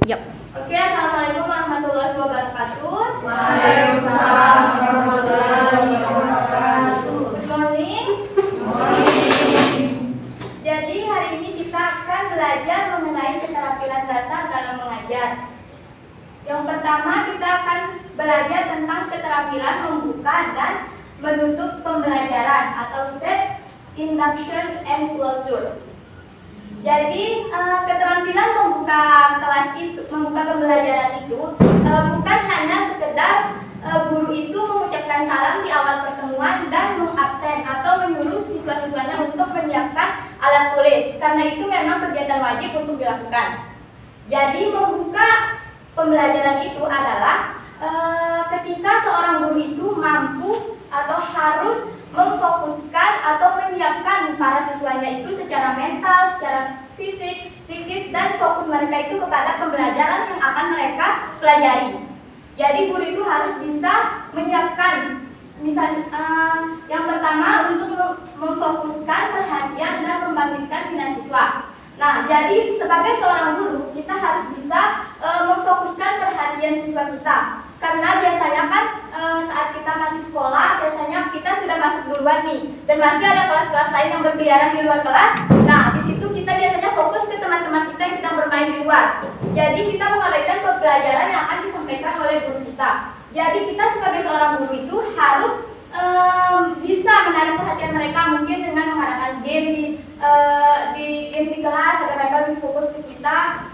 Yap. Oke, assalamualaikum warahmatullahi wabarakatuh. Waalaikumsalam warahmatullahi wabarakatuh. Good morning. Jadi hari ini kita akan belajar mengenai keterampilan dasar dalam mengajar. Yang pertama kita akan belajar tentang keterampilan membuka dan menutup pembelajaran atau set, induction, and closure. Jadi keterampilan membuka kelas itu, membuka pembelajaran itu bukan hanya sekedar guru itu mengucapkan salam di awal pertemuan dan mengabsen atau menyuruh siswa-siswanya untuk menyiapkan alat tulis, karena itu memang kegiatan wajib untuk dilakukan. Jadi membuka pembelajaran itu adalah ketika seorang guru itu mampu atau harus memfokuskan atau menyiapkan para siswanya itu secara mental, secara fisik, psikis, dan fokus mereka itu kepada pembelajaran yang akan mereka pelajari. Jadi guru itu harus bisa menyiapkan, yang pertama untuk memfokuskan perhatian dan membangkitkan minat siswa. Nah, jadi sebagai seorang guru kita harus bisa memfokuskan perhatian siswa kita. Karena biasanya kan saat kita masih sekolah, biasanya kita sudah masuk duluan nih, dan masih ada kelas-kelas lain yang berkeliaran di luar kelas. Nah, di situ kita biasanya fokus ke teman-teman kita yang sedang bermain di luar. Jadi kita mengabaikan pembelajaran yang akan disampaikan oleh guru kita. Jadi kita sebagai seorang guru itu harus bisa menarik perhatian mereka, mungkin dengan mengadakan game di kelas agar mereka lebih fokus ke kita,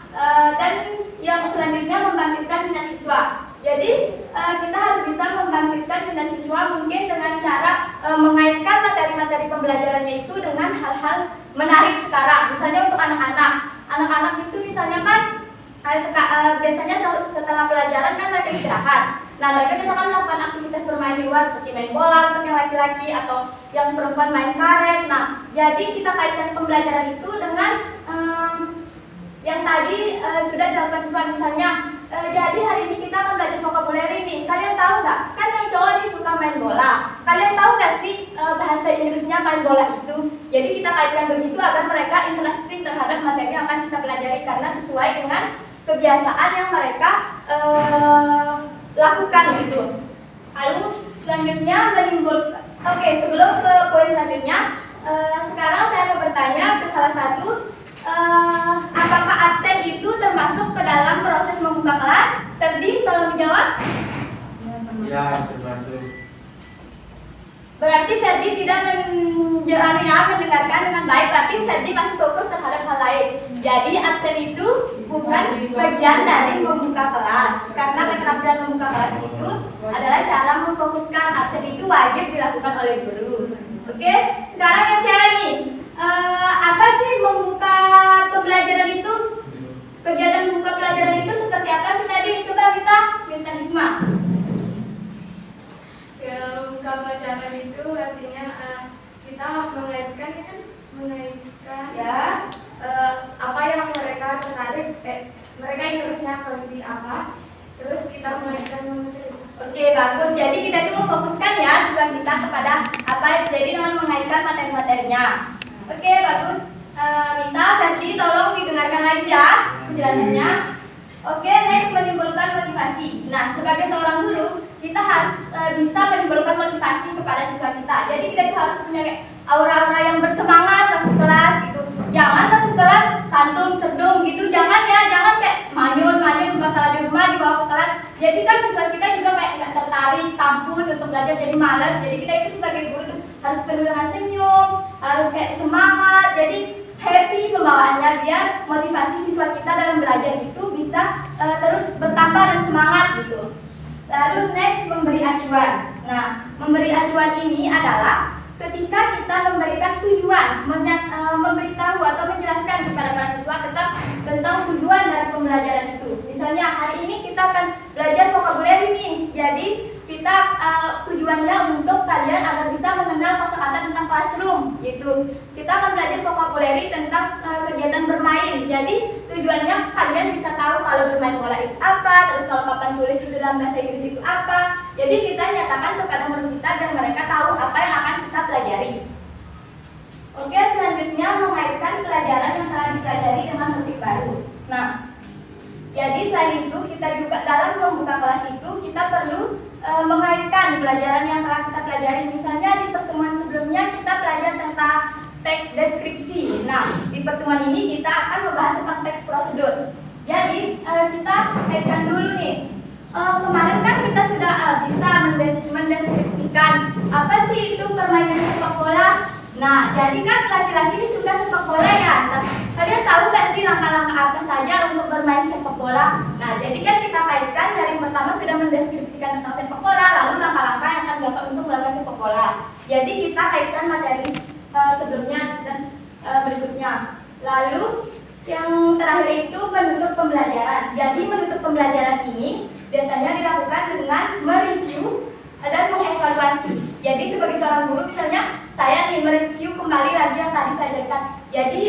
dan yang selanjutnya membangkitkan minat siswa. Jadi kita harus bisa membangkitkan minat siswa mungkin dengan cara mengaitkan materi-materi pembelajarannya itu dengan hal-hal menarik sekarang. Misalnya untuk anak-anak itu misalnya kan biasanya setelah pelajaran kan mereka istirahat. Nah, mereka misalkan melakukan aktivitas bermain di luar seperti main bola untuk yang laki-laki atau yang perempuan main karet. Nah, jadi kita kaitkan pembelajaran itu dengan yang tadi sudah dilakukan siswa. Misalnya, jadi hari ini kita akan belajar vocabulary nih. Kalian tahu nggak? Kan yang cowok nih suka main bola. Kalian tahu nggak sih bahasa Inggrisnya main bola itu? Jadi kita kaitkan begitu agar mereka interesting terhadap materi yang akan kita pelajari karena sesuai dengan kebiasaan yang mereka lakukan gitu. Lalu selanjutnya menimbulkan. Oke, sebelum ke poin selanjutnya, sekarang saya mau bertanya ke salah satu. Apakah absen itu termasuk ke dalam proses membuka kelas? Ferdi, tolong dijawab. Ya, termasuk. Berarti Ferdi tidak mendengarkan dengan baik. Berarti Ferdi masih fokus terhadap hal lain. Jadi absen itu bukan bagian dari membuka kelas. Karena keterampilan membuka kelas itu adalah cara memfokuskan. Absen itu wajib dilakukan oleh guru. Oke, sekarang yang cewek nih. Apa sih membuka pembelajaran itu? Kegiatan membuka pelajaran itu seperti apa sih tadi? Coba kita minta hikmah. Ya, membuka pelajaran itu artinya kita mengaitkan Ya. Apa yang mereka tertarik, mereka interestnya di apa, terus kita mengaitkan materi. Oke, bagus. Jadi kita itu memfokuskan ya siswa kita kepada apa? Jadi dengan mengaitkan materi-materinya. Oke, bagus. Minta Ferdi tolong didengarkan lagi ya penjelasannya. Oke, next menimbulkan motivasi. Nah, sebagai seorang guru, kita harus bisa menimbulkan motivasi kepada siswa kita. Jadi kita itu harus punya kayak aura-aura yang bersemangat masuk kelas gitu. Jangan masuk kelas santum, serdum gitu. Jangan kayak manyun masalah di rumah dibawa ke kelas. Jadi kan siswa kita juga kayak nggak tertarik, takut untuk belajar, jadi malas. Jadi kita itu sebagai guru tuh harus penuh dengan senyum, harus kayak semangat. Jadi happy pembawaannya biar motivasi siswa kita dalam belajar itu bisa terus bertambah dan semangat gitu. Lalu next memberi acuan. Nah, memberi acuan ini adalah ketika kita memberikan tujuan, memberitahu atau menjelaskan kepada para siswa tentang tujuan dari pembelajaran itu. Misalnya hari ini kita akan belajar vocabulary nih. Jadi kita tujuannya untuk kalian agar bisa mengenal kosakata tentang classroom gitu. Kita akan belajar vocabulary tentang kegiatan bermain. Jadi tujuannya kalian bisa tahu kalau bermain bola itu apa, terus kalau papan tulis itu dalam bahasa Inggris itu apa. Jadi kita nyatakan kepada murid kita dan mereka tahu apa yang akan kita pelajari. Oke, selanjutnya mengaitkan pelajaran yang telah dipelajari dengan topik baru. Nah, jadi kita perlu mengaitkan pelajaran yang telah kita pelajari. Misalnya di pertemuan sebelumnya kita belajar tentang teks deskripsi. Nah, di pertemuan ini kita akan membahas tentang teks prosedur. Jadi kita kaitkan dulu nih. Kemarin kan kita sudah bisa mendeskripsikan apa sih itu permainan sepak bola. Nah, jadi kan laki-laki ini suka sepak bola ya. Nah, kalian tahu nggak sih langkah-langkah apa saja untuk bermain sepak bola? Nah, jadi kan kita kaitkan dari pertama sudah mendeskripsikan tentang sepak bola, lalu langkah-langkah yang akan dilakukan untuk melakukan sepak bola. Jadi kita kaitkan materi sebelumnya dan berikutnya. Lalu yang terakhir itu menutup pembelajaran. Jadi menutup pembelajaran ini biasanya dilakukan dengan mereview dan mengevaluasi. Jadi sebagai seorang guru misalnya saya nih mereview kembali lagi yang tadi saya ajarkan. Jadi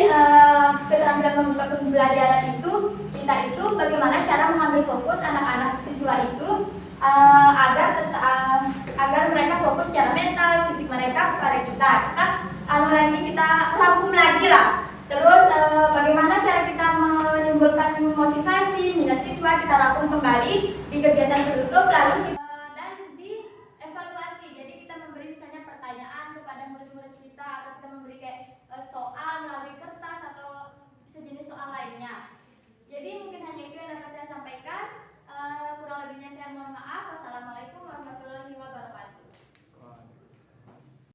keterampilan membuka pembelajaran itu kita itu bagaimana cara mengambil fokus anak-anak siswa itu agar mereka fokus secara mental, fisik mereka kepada kita. Kita rangkum lagi lah. Terus bagaimana cara kita menimbulkan motivasi minat siswa, kita rangkum kembali di kegiatan tertutup lalu dan dievaluasi. Jadi kita memberi misalnya pertanyaan kepada murid-murid kita atau kita memberi kayak soal